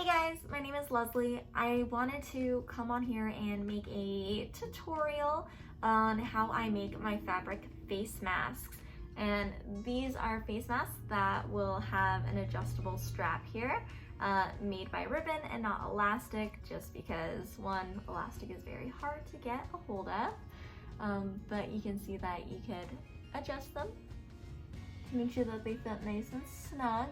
Hey guys, my name is Leslie. I wanted to come on here and make a tutorial on how I make my fabric face masks. And these are face masks that will have an adjustable strap here, made by ribbon and not elastic, just because one, elastic is very hard to get a hold of, but you can see that you could adjust them to make sure that they fit nice and snug.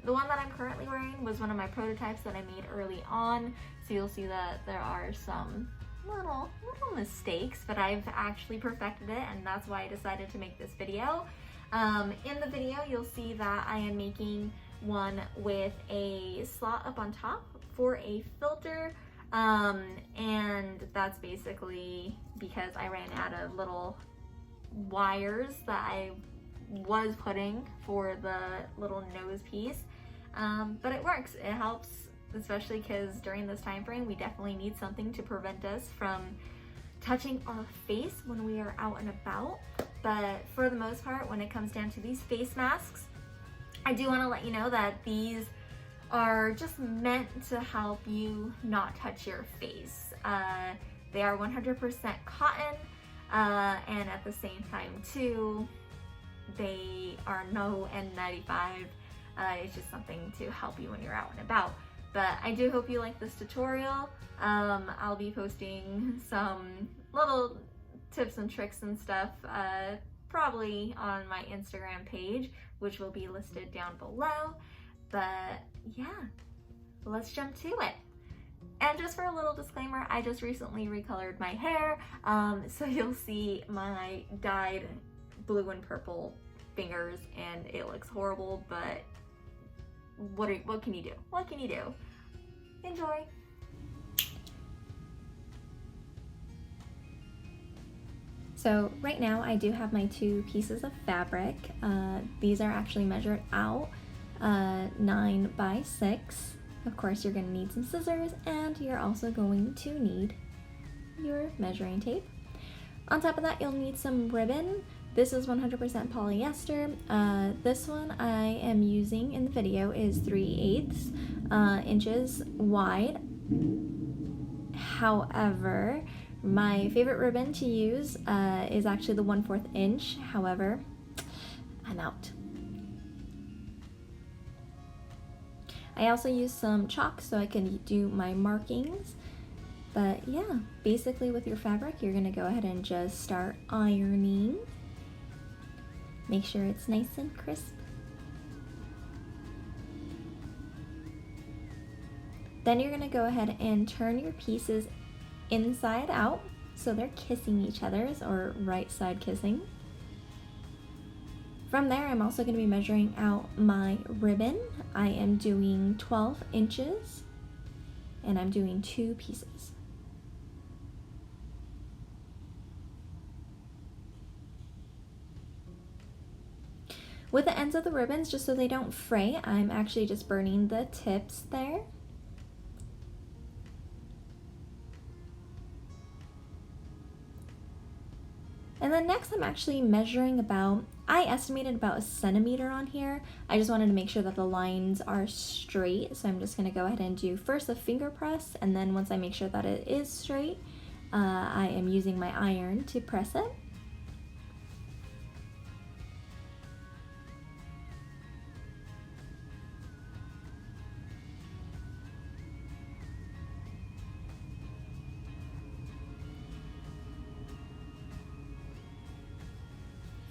The one that I'm currently wearing was one of my prototypes that I made early on, so you'll see that there are some little mistakes, but I've actually perfected it, and that's why I decided to make this video. In the video, you'll see that I am making one with a slot up on top for a filter, and that's basically because I ran out of little wires that I was putting for the little nose piece, but it works. It helps, especially because during this time frame we definitely need something to prevent us from touching our face when we are out and about. But for the most part, when it comes down to these face masks, I do want to let you know that these are just meant to help you not touch your face. They are 100% cotton, and at the same time too, they are no N95. It's just something to help you when you're out and about. But I do hope you like this tutorial. I'll be posting some little tips and tricks and stuff probably on my Instagram page, which will be listed down below. But yeah, let's jump to it. And just for a little disclaimer, I just recently recolored my hair, so you'll see my dyed blue and purple fingers, and it looks horrible, but what can you do? What can you do? Enjoy. So right now I do have my two pieces of fabric. These are actually measured out 9 by 6. Of course, you're going to need some scissors, and you're also going to need your measuring tape. On top of that, you'll need some ribbon. This is 100% polyester. This one I am using in the video is 3/8 inches wide. However, my favorite ribbon to use is actually the 1/4 inch. However, I'm out. I also use some chalk so I can do my markings. But yeah, basically with your fabric, you're gonna go ahead and just start ironing. Make sure it's nice and crisp. Then you're gonna go ahead and turn your pieces inside out so they're kissing each other's, or right side kissing. From there, I'm also gonna be measuring out my ribbon. I am doing 12 inches, and I'm doing 2 pieces. With the ends of the ribbons, just so they don't fray, I'm actually just burning the tips there. And then next I'm actually measuring I estimated about 1 centimeter on here. I just wanted to make sure that the lines are straight, so I'm just gonna go ahead and do first a finger press, and then once I make sure that it is straight, I am using my iron to press it.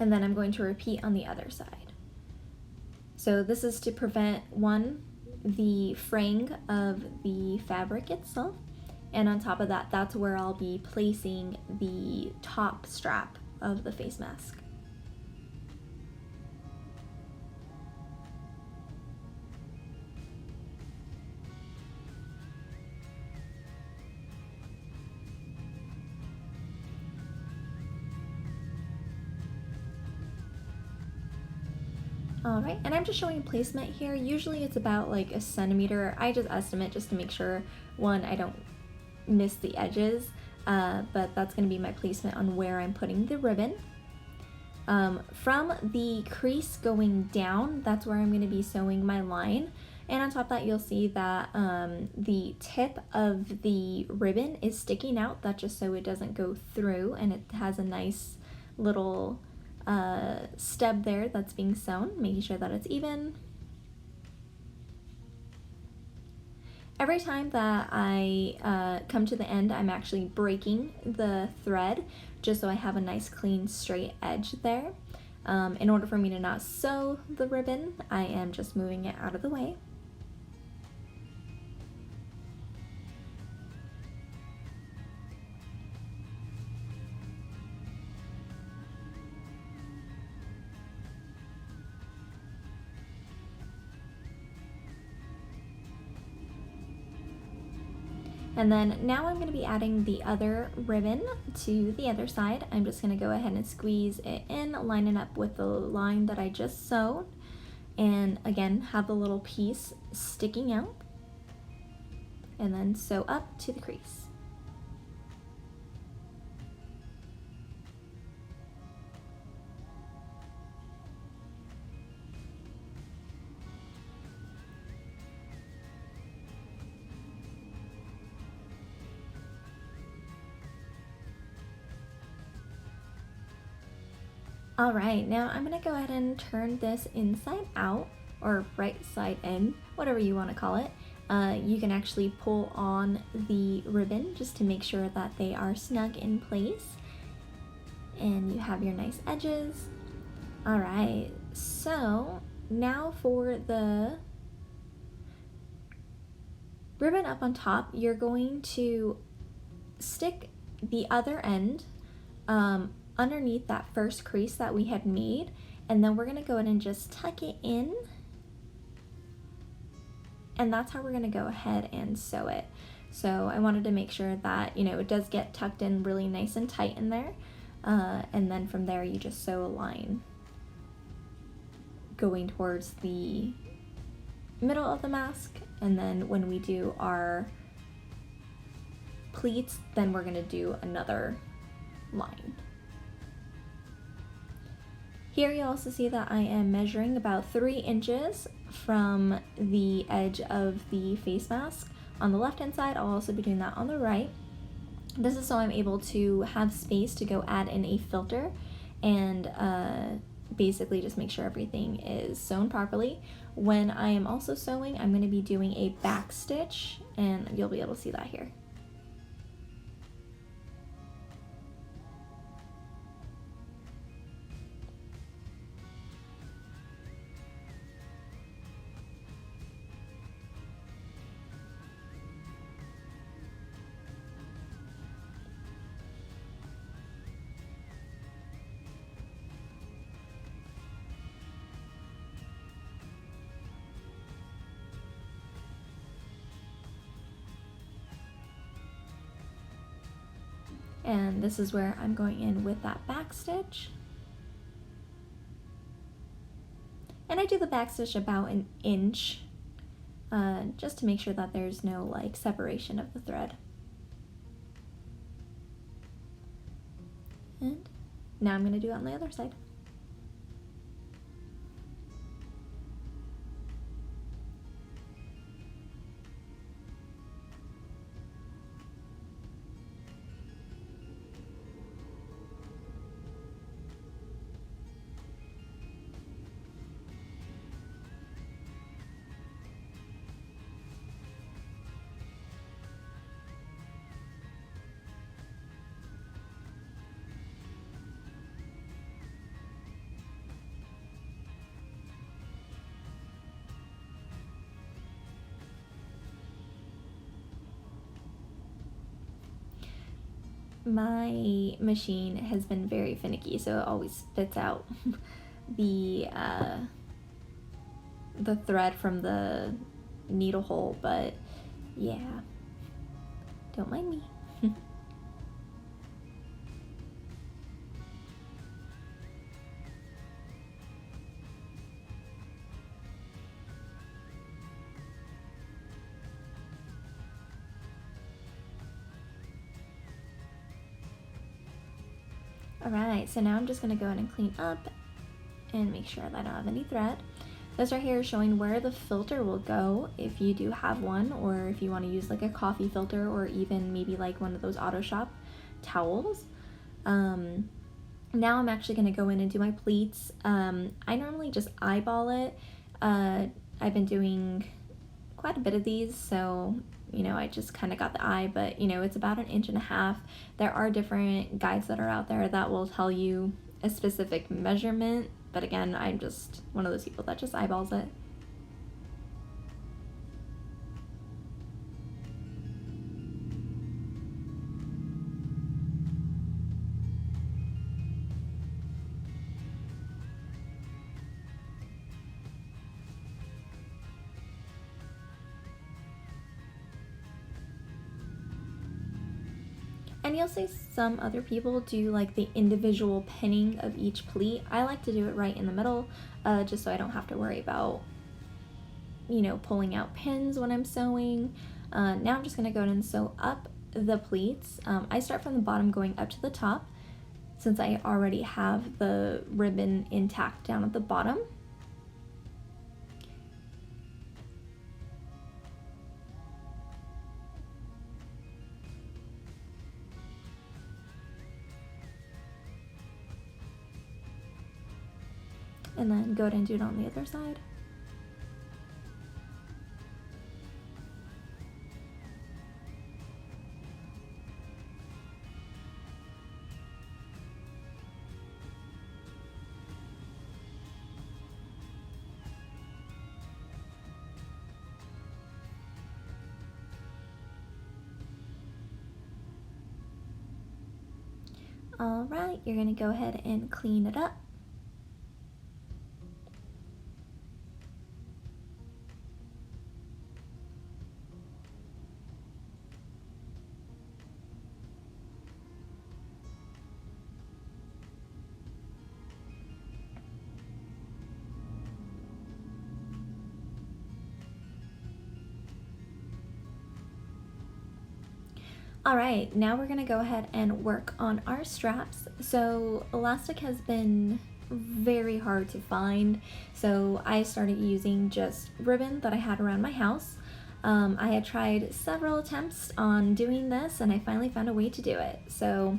And then I'm going to repeat on the other side. So this is to prevent, one, the fraying of the fabric itself, and on top of that, that's where I'll be placing the top strap of the face mask. Alright, and I'm just showing placement here. Usually it's about like 1 centimeter. I just estimate just to make sure, one, I don't miss the edges, but that's going to be my placement on where I'm putting the ribbon. From the crease going down, that's where I'm going to be sewing my line. And on top of that, you'll see that the tip of the ribbon is sticking out. That's just so it doesn't go through, and it has a nice little stub there that's being sewn, making sure that it's even. Every time that I come to the end, I'm actually breaking the thread just so I have a nice clean straight edge there. In order for me to not sew the ribbon, I am just moving it out of the way. And then now I'm going to be adding the other ribbon to the other side. I'm just going to go ahead and squeeze it in, line it up with the line that I just sewed, and again have the little piece sticking out, and then sew up to the crease. All right, now I'm gonna go ahead and turn this inside out, or right side in, whatever you wanna call it. You can actually pull on the ribbon just to make sure that they are snug in place. And you have your nice edges. All right, so now for the ribbon up on top, you're going to stick the other end underneath that first crease that we had made, and then we're gonna go ahead and just tuck it in, and that's how we're gonna go ahead and sew it. So I wanted to make sure that, you know, it does get tucked in really nice and tight in there, and then from there you just sew a line going towards the middle of the mask, and then when we do our pleats, then we're gonna do another line. Here you also see that I am measuring about 3 inches from the edge of the face mask on the left hand side. I'll also be doing that on the right. This is so I'm able to have space to go add in a filter and basically just make sure everything is sewn properly. When I am also sewing, I'm going to be doing a back stitch, and you'll be able to see that here. And this is where I'm going in with that back stitch. And I do the back stitch about an inch, just to make sure that there's no like separation of the thread. And now I'm going to do it on the other side. My machine has been very finicky, so it always spits out the thread from the needle hole, but yeah, don't mind me. Alright, so now I'm just going to go ahead and clean up and make sure that I don't have any thread. This right here is showing where the filter will go if you do have one, or if you want to use like a coffee filter, or even maybe like one of those auto shop towels. Now I'm actually going to go in and do my pleats. I normally just eyeball it. I've been doing quite a bit of these, so you know, I just kind of got the eye, but you know, it's about 1.5 inches. There are different guides that are out there that will tell you a specific measurement, but again, I'm just one of those people that just eyeballs it. And you'll see some other people do like the individual pinning of each pleat. I like to do it right in the middle, just so I don't have to worry about, you know, pulling out pins when I'm sewing. Now I'm just gonna go ahead and sew up the pleats. I start from the bottom going up to the top, since I already have the ribbon intact down at the bottom. And then go ahead and do it on the other side. All right, you're gonna go ahead and clean it up. All right, now we're gonna go ahead and work on our straps. So elastic has been very hard to find, so I started using just ribbon that I had around my house. I had tried several attempts on doing this, and I finally found a way to do it. So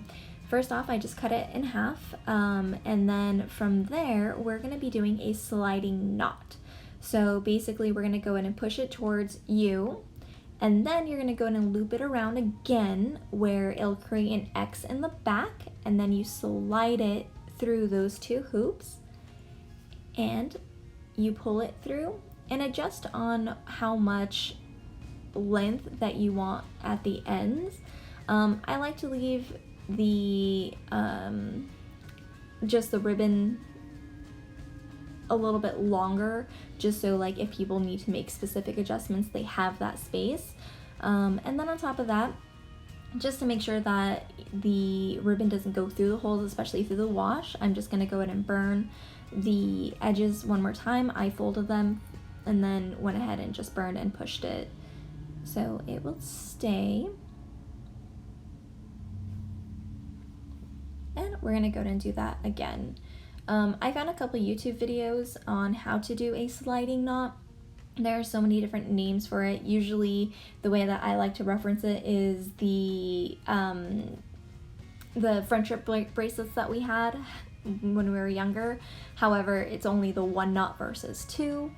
first off, I just cut it in half, and then from there, we're gonna be doing a sliding knot. So basically, we're gonna go in and push it towards you, and then you're gonna go in and loop it around again where it'll create an X in the back, and then you slide it through those 2 hoops and you pull it through, and adjust on how much length that you want at the ends. I like to leave the just the ribbon a little bit longer, just so like if people need to make specific adjustments, they have that space. And then on top of that, just to make sure that the ribbon doesn't go through the holes, especially through the wash, I'm just gonna go ahead and burn the edges one more time. I folded them and then went ahead and just burned and pushed it so it will stay. And we're gonna go ahead and do that again. I found a couple YouTube videos on how to do a sliding knot. There are so many different names for it. Usually the way that I like to reference it is the friendship bracelets that we had when we were younger. However, it's only the 1 knot versus 2.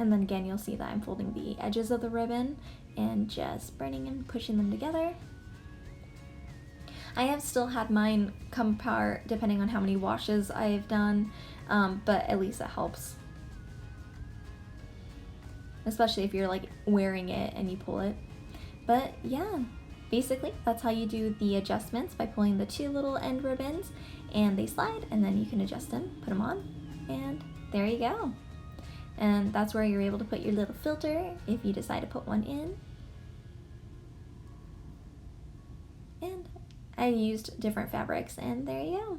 And then again, you'll see that I'm folding the edges of the ribbon and just burning and pushing them together. I have still had mine come apart depending on how many washes I've done, but at least it helps. Especially if you're like wearing it and you pull it. But yeah, basically that's how you do the adjustments, by pulling the 2 little end ribbons and they slide, and then you can adjust them, put them on, and there you go. And that's where you're able to put your little filter if you decide to put one in. I used different fabrics, and there you go.